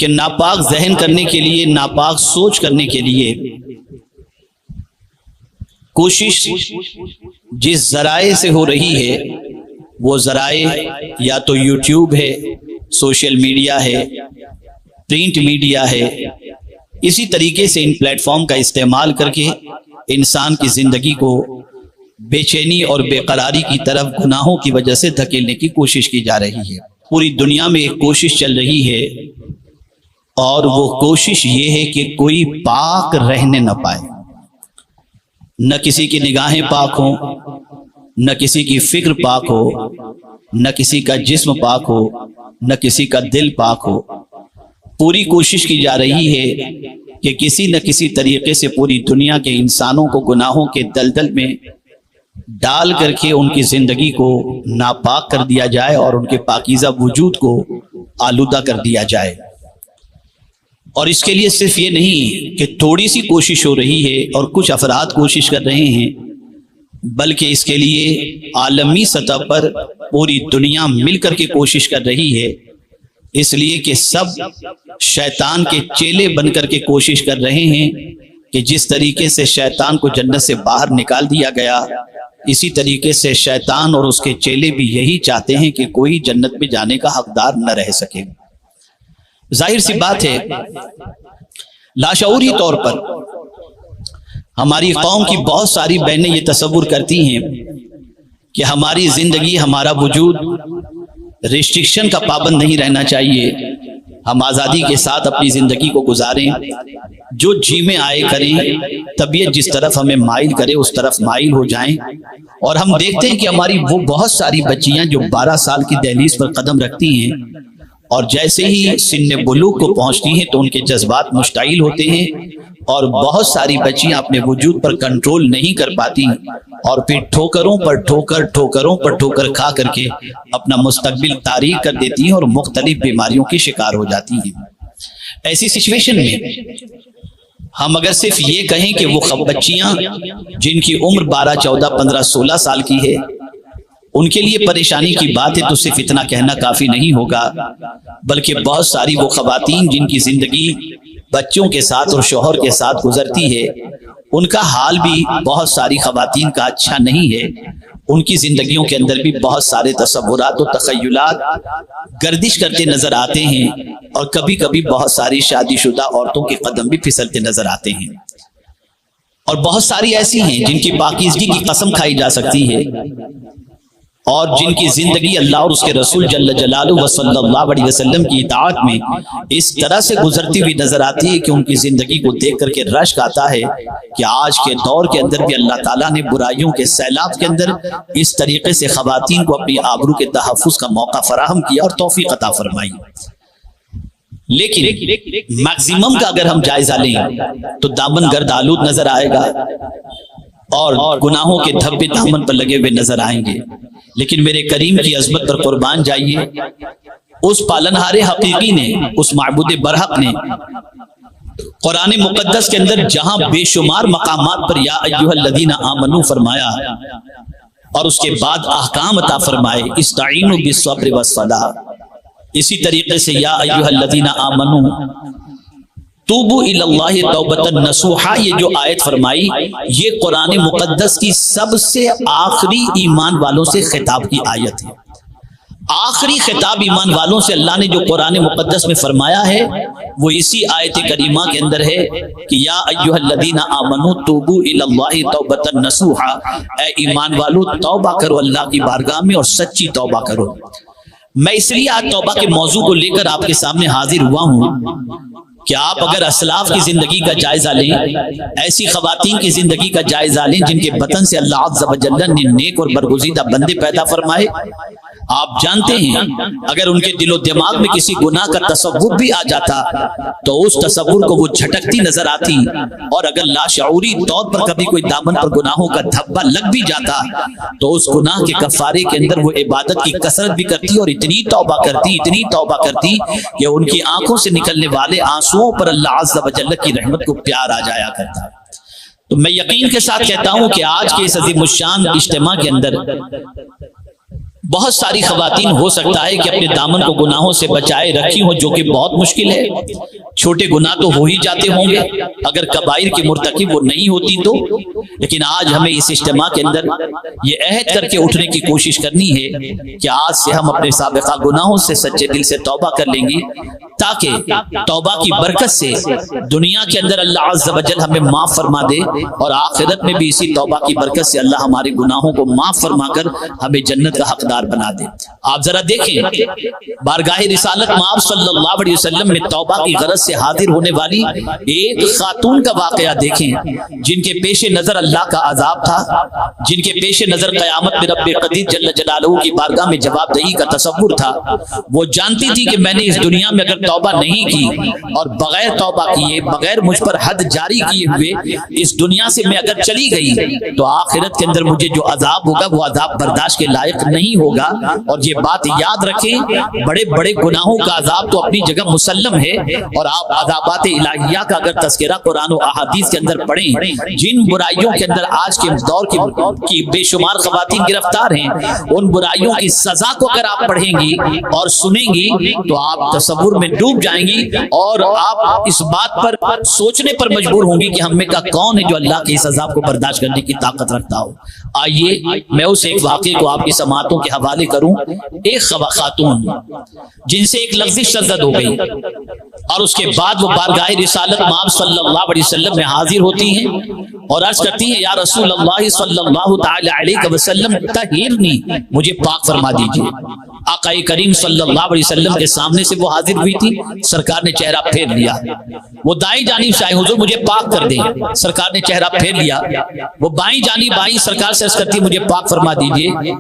کہ ناپاک ذہن کرنے کے لیے، ناپاک سوچ کرنے کے لیے کوشش جس ذرائع سے ہو رہی ہے وہ ذرائع یا تو یوٹیوب ہے، سوشل میڈیا ہے، پرنٹ میڈیا ہے. اسی طریقے سے ان پلیٹ فارم کا استعمال کر کے انسان کی زندگی کو بے چینی اور بے قراری کی طرف گناہوں کی وجہ سے دھکیلنے کی کوشش کی جا رہی ہے. پوری دنیا میں ایک کوشش چل رہی ہے اور وہ کوشش یہ ہے کہ کوئی پاک رہنے نہ پائے. نہ کسی کی نگاہیں پاک ہوں، نہ کسی کی فکر پاک ہو، نہ کسی کا جسم پاک ہو، نہ کسی کا دل پاک ہو. پوری کوشش کی جا رہی ہے کہ کسی نہ کسی طریقے سے پوری دنیا کے انسانوں کو گناہوں کے دلدل میں ڈال کر کے ان کی زندگی کو ناپاک کر دیا جائے اور ان کے پاکیزہ وجود کو آلودہ کر دیا جائے. اور اس کے لیے صرف یہ نہیں کہ تھوڑی سی کوشش ہو رہی ہے اور کچھ افراد کوشش کر رہے ہیں، بلکہ اس کے لیے عالمی سطح پر پوری دنیا مل کر کے کوشش کر رہی ہے. اس لیے کہ سب شیطان کے چیلے بن کر کے کوشش کر رہے ہیں کہ جس طریقے سے شیطان کو جنت سے باہر نکال دیا گیا، اسی طریقے سے شیطان اور اس کے چیلے بھی یہی چاہتے ہیں کہ کوئی جنت میں جانے کا حقدار نہ رہ سکے. ظاہر سی بات ہے، لاشعوری طور پر ہماری قوم کی بہت ساری بہنیں یہ تصور کرتی ہیں کہ ہماری زندگی، ہمارا وجود ریسٹرکشن کا پابند نہیں رہنا چاہیے. ہم آزادی کے ساتھ اپنی زندگی کو گزاریں، جو جی میں آئے کریں، طبیعت جس طرف ہمیں مائل کرے اس طرف مائل ہو جائیں. اور ہم دیکھتے ہیں کہ ہماری وہ بہت ساری بچیاں جو 12 سال کی دہلیز پر قدم رکھتی ہیں اور جیسے ہی سن بلوغ کو پہنچتی ہیں تو ان کے جذبات مشتعل ہوتے ہیں، اور بہت ساری بچیاں اپنے وجود پر کنٹرول نہیں کر پاتی اور پھر ٹھوکروں پر ٹھوکر کھا کر کے اپنا مستقبل تاریک کر دیتی ہیں اور مختلف بیماریوں کی شکار ہو جاتی ہیں. ایسی سچویشن میں ہم اگر صرف یہ کہیں کہ وہ بچیاں جن کی عمر 12, 14, 15, 16 سال کی ہے ان کے لیے پریشانی کی بات ہے، تو صرف اتنا کہنا کافی نہیں ہوگا، بلکہ بہت ساری وہ خواتین جن کی زندگی بچوں کے ساتھ اور شوہر کے ساتھ گزرتی ہے، ان کا حال بھی بہت ساری خواتین کا اچھا نہیں ہے. ان کی زندگیوں کے اندر بھی بہت سارے تصورات و تخیلات گردش کرتے نظر آتے ہیں، اور کبھی کبھی بہت ساری شادی شدہ عورتوں کے قدم بھی پھسلتے نظر آتے ہیں. اور بہت ساری ایسی ہیں جن کی پاکیزگی کی قسم کھائی جا سکتی ہے اور جن کی زندگی اللہ اور اس کے رسول جل جلالہ صلی اللہ علیہ وسلم کی اطاعت میں اس طرح سے گزرتی ہوئی نظر آتی ہے کہ ان کی زندگی کو دیکھ کر کے رشک آتا ہے کہ آج کے دور کے اندر بھی اللہ تعالیٰ نے برائیوں کے سیلاب کے اندر اس طریقے سے خواتین کو اپنی آبرو کے تحفظ کا موقع فراہم کیا اور توفیق عطا فرمائی. لیکن میکسیمم کا اگر ہم جائزہ لیں تو دامن گرد آلود نظر آئے گا اور گناہوں کے دھبے دامن پر لگے ہوئے نظر آئیں گے. لیکن میرے کریم کی عظمت پر قربان جائیے، اس پالنہار حقیقی نے، اس معبود برحق نے قرآن مقدس کے اندر جہاں بے شمار مقامات پر یا ایھا الذین آمنوا فرمایا اور اس کے بعد احکام عطا فرمائے، استعینوا بالصبر والصلاۃ، اسی طریقے سے یا ایھا الذین آمنوا توبوا الی اللہ توبۃ نصوحا، یہ جو آیت فرمائی یہ قرآن مقدس کی سب سے آخری ایمان والوں سے خطاب کی آیت ہے. آخری خطاب ایمان والوں سے اللہ نے جو قرآن مقدس میں فرمایا ہے وہ اسی آیت کریمہ کے اندر ہے کہ یا ایھا الذین آمنوا توبوا الی اللہ توبۃ نصوحا، اے ایمان والو توبہ کرو اللہ کی بارگاہ میں اور سچی توبہ کرو. میں اس لیے آج توبہ کے موضوع کو لے کر آپ کے سامنے حاضر ہوا ہوں کہ آپ اگر اسلاف کی زندگی کا جائزہ لیں، ایسی خواتین کی زندگی کا جائزہ لیں جن کے بطن سے اللہ عز و جل نے نیک اور برگزیدہ بندے پیدا فرمائے، آپ جانتے ہیں اگر ان کے دل و دماغ میں کسی گناہ کا تصور بھی آ جاتا تو اس تصور کو وہ جھٹکتی نظر آتی، اور اگر لاشعوری طور پر کبھی کوئی دامن پر گناہوں کا دھبا لگ بھی جاتا تو اس گناہ کے کفارے کے اندر وہ عبادت کی کثرت بھی کرتی اور اتنی توبہ کرتی کہ ان کی آنکھوں سے نکلنے والے آنسوؤں پر اللہ عز و جل کی رحمت کو پیار آ جایا کرتا. تو میں یقین کے ساتھ کہتا ہوں کہ آج کے اس عظیم الشان اجتماع کے اندر بہت ساری خواتین ہو سکتا ہے کہ اپنے دامن کو گناہوں سے بچائے رکھی ہوں، جو کہ بہت مشکل ہے۔ چھوٹے گناہ تو ہو ہی جاتے ہوں گے اگر کبائر کی مرتکب وہ نہیں ہوتی تو، لیکن آج ہمیں اس اجتماع کے اندر یہ عہد کر کے اٹھنے کی کوشش کرنی ہے کہ آج سے ہم اپنے سابقہ گناہوں سے سچے دل سے توبہ کر لیں گے، تاکہ توبہ کی برکت سے دنیا کے اندر اللہ عز و جل ہمیں معاف فرما دے، اور آخرت میں بھی اسی توبہ کی برکت سے اللہ ہمارے گناہوں کو معاف فرما کر ہمیں جنت کا حقدار بنا دے۔ آپ ذرا دیکھیں بارگاہ رسالت مآب صلی اللہ علیہ وسلم میں توبہ کی غرض سے حاضر ہونے والی ایک خاتون کا واقعہ دیکھیں، جن کے پیش نظر اللہ کا عذاب تھا، جن کے پیش نظر قیامت میں رب قدیر جل جلالہ کی بارگاہ میں جواب دہی کا تصور تھا۔ وہ جانتی تھی کہ میں نے اس دنیا میں اگر توبہ نہیں کی اور بغیر توبہ کیے، بغیر مجھ پر حد جاری کیے ہوئے اس دنیا سے میں اگر چلی گئی تو آخرت کے اندر مجھے جو عذاب ہوگا وہ عذاب برداشت کے لائق نہیں ہوگا۔ اور یہ بات یاد رکھیں، بڑے بڑے گناہوں کا عذاب تو اپنی جگہ مسلم ہے، اور آپ عذابات الہیہ کا اگر تذکرہ قرآن و احادیث کے اندر پڑھیں، جن برائیوں کے اندر آج کے دور کی بے شمار خواتین گرفتار ہیں، ان برائیوں کی سزا کو اگر آپ پڑھیں گی اور سنیں گی تو آپ تصور میں ڈوب جائیں گی، اور آپ اس بات پر سوچنے پر مجبور ہوں گی کہ ہم میں کا کون ہے جو اللہ کی سزا کو برداشت کرنے کی طاقت رکھتا ہو۔ آئیے میں اس ایک واقعے کو آپ کی سماعتوں کے حوالے کروں۔ ایک خاتون جن سے ایک لفظ سرزد ہو گئی، اور اس کے بعد وہ بارگاہ رسالت مآب صلی اللہ علیہ وسلم میں حاضر ہوتی ہیں اور عرض کرتی ہیں، یا رسول اللہ صلی اللہ تعالی علیہ وسلم طہرنی، مجھے پاک فرما دیجئے۔ آقا کریم صلی اللہ علیہ وسلم کے سامنے سے وہ حاضر ہوئی تھی، سرکار نے چہرہ پھیر لیا۔ وہ دائیں جانب سے آئے، حضور مجھے پاک کر دیں، سرکار نے چہرہ پھیر لیا۔ وہ بائیں جانب آئی، سرکار سے عرض کرتی مجھے پاک فرما دیجئے۔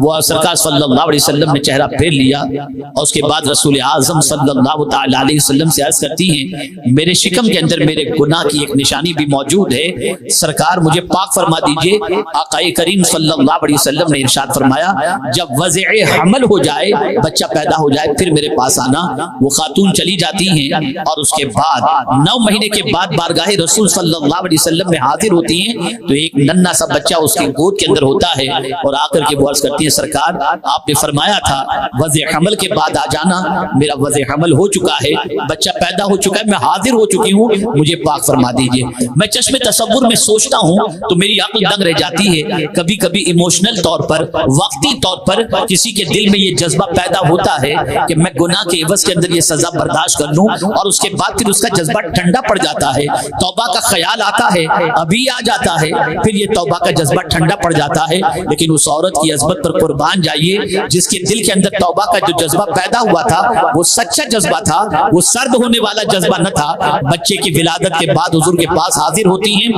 وہ سرکار صلی اللہ علیہ وسلم نے چہرہ پھیر لیا، اور اس کے بعد رسول اعظم صلی اللہ تعالی علیہ وسلم سے عرض کرتی ہیں، میرے شکم کے اندر میرے گناہ کی ایک نشانی بھی موجود ہے، سرکار مجھے پاک فرما دیجئے۔ آقا کریم صلی اللہ علیہ وسلم نے ارشاد فرمایا، جب وضع حمل ہو جائے، بچہ پیدا ہو جائے، پھر میرے پاس آنا۔ وہ خاتون چلی جاتی ہیں، اور اس کے بعد 9 مہینے کے بعد بارگاہ رسول صلی اللہ علیہ وسلم میں حاضر ہوتی ہیں، تو ایک ننھا سا بچہ اس کی گود کے اندر ہوتا ہے، اور آ کر کے وہ عرض کرتی ہیں، سرکار آپ نے فرمایا تھا وضع حمل کے بعد آ جانا، میرا وضع حمل ہو چکا ہے، بچہ پیدا ہو چکا ہے، میں حاضر ہو چکی ہوں، مجھے پاک فرما دیجئے۔ میں چشم تصور میں سوچتا ہوں تو میری عقل دنگ رہ جاتی ہے۔ کبھی کبھی ایموشنل طور پر، وقتی طور پر کسی کے دل میں یہ جذبہ پیدا ہوتا ہے کہ میں گناہ کے عوض کے اندر یہ سزا برداشت کر لوں، اور اس کے بعد پھر اس کا جذبہ ٹھنڈا پڑ جاتا ہے، توبہ کا خیال آتا ہے، ابھی آ جاتا ہے، پھر یہ توبہ کا جذبہ ٹھنڈا پڑ جاتا ہے۔ لیکن اس عورت کی عظمت پر قربان جائیے، جس کے دل کے اندر توبہ کا جو جذبہ پیدا ہوا تھا وہ سچا جذبہ تھا، وہ سرد ہونے والا جذبہ نہ تھا۔ بچے کی ولادت کے بعد حضور کے پاس حاضر ہوتی ہیں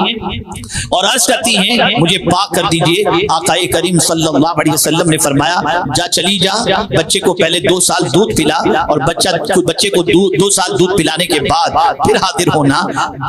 اور عرض کرتی ہیں، مجھے پاک کر دیجئے۔ آقا کریم صلی اللہ علیہ وسلم نے فرمایا، جا چلی جا، بچے کو پہلے 2 سال دودھ پلا، اور بچے کو 2 سال دودھ پلانے کے بعد پھر حاضر ہونا۔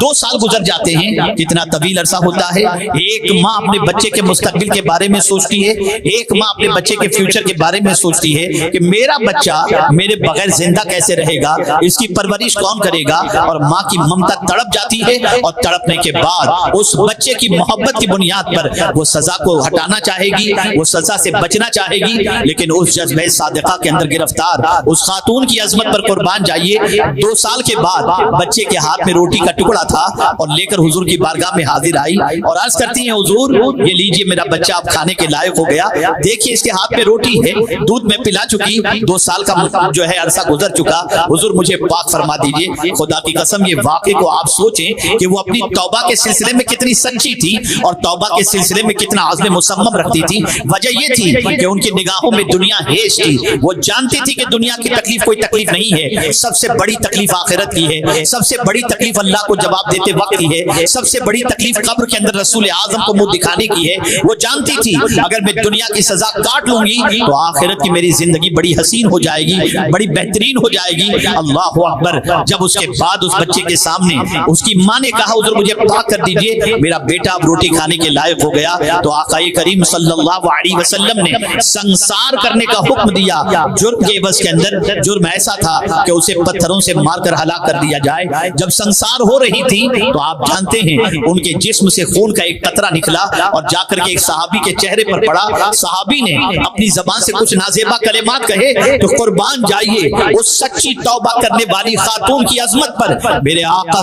2 سال گزر جاتے ہیں، کتنا طویل عرصہ ہوتا ہے۔ ایک ماں اپنے بچے کے مستقبل کے بارے میں سوچتی ہے، ایک ماں اپنے بچے کے فیوچر کے بارے میں سوچتی ہے کہ میرا بچہ میرے بغیر زندہ کیسے رہے گا، اس کی پرورش کون کرے گا، اور ماں کی ممتا تڑپ جاتی ہے، اور تڑپنے کے بعد اس بچے کی محبت کی بنیاد پر وہ سزا کو ہٹانا چاہے گی، وہ سزا سے بچنا چاہے گی، لیکن اس جذبہ صادقہ کے اندر گرفتار اس خاتون کی عظمت پر قربان جائیے۔ 2 سال کے بعد بچے کے ہاتھ میں روٹی کا ٹکڑا تھا، اور لے کر حضور کی بارگاہ میں حاضر آئی اور عرض کرتی ہیں، حضور یہ لیجئے میرا بچہ اب کھانے کے لائق ہو گیا، دیکھیے اس کے ہاتھ میں روٹی ہے، دودھ میں پلا چکی، 2 سال کا جو ہے عرصہ گزر چکا، حضور مجھے پاک فرما دیجئے۔ خدا کی قسم یہ واقعے کو آپ سوچیں کہ وہ اپنی توبہ کے سلسلے میں کتنی سچی تھی، اور توبہ کے سلسلے میں کتنا عزم مصمم رکھتی تھی۔ وجہ یہ تھی کہ ان کی نگاہوں میں دنیا ہیش تھی، وہ جانتی تھی کہ دنیا کی تکلیف کوئی تکلیف نہیں ہے، سب سے بڑی تکلیف آخرت کی ہے، سب سے بڑی تکلیف اللہ کو جواب دیتے وقت کی ہے، سب سے بڑی تکلیف قبر کے اندر رسول اعظم کو منہ دکھانے کی ہے۔ وہ جانتی تھی اگر میں دنیا کی سزا کاٹ لوں گی تو آخرت کی میری زندگی بڑی حسین ہو جائے گی، بڑی بہترین ہو جائے گی۔ اللہ اکبر۔ جب اس کے بعد اس بچے کے سامنے اس کی ماں نے کہا، حضور مجھے پاک کر دیجئے، میرا بیٹا اب روٹی کھانے کے لائق ہو گیا، تو آقا کریم صلی اللہ علیہ وسلم نے سنسار کرنے کا حکم دیا. جرم کے عوض کے اندر جرم ایسا تھا کہ اسے پتھروں سے مار کر ہلاک کر دیا جائے. جب سنسار ہو رہی تھی تو آپ جانتے ہیں ان کے جسم سے خون کا ایک قطرہ نکلا اور جا کر کے ایک صحابی کے چہرے پر پڑا. صحابی نے اپنی زبان سے کچھ نازیبا کلمات کہے تو قربان جائیے اس سچی توبہ کرنے والی خاتون کی عظمت پر. میرے آقا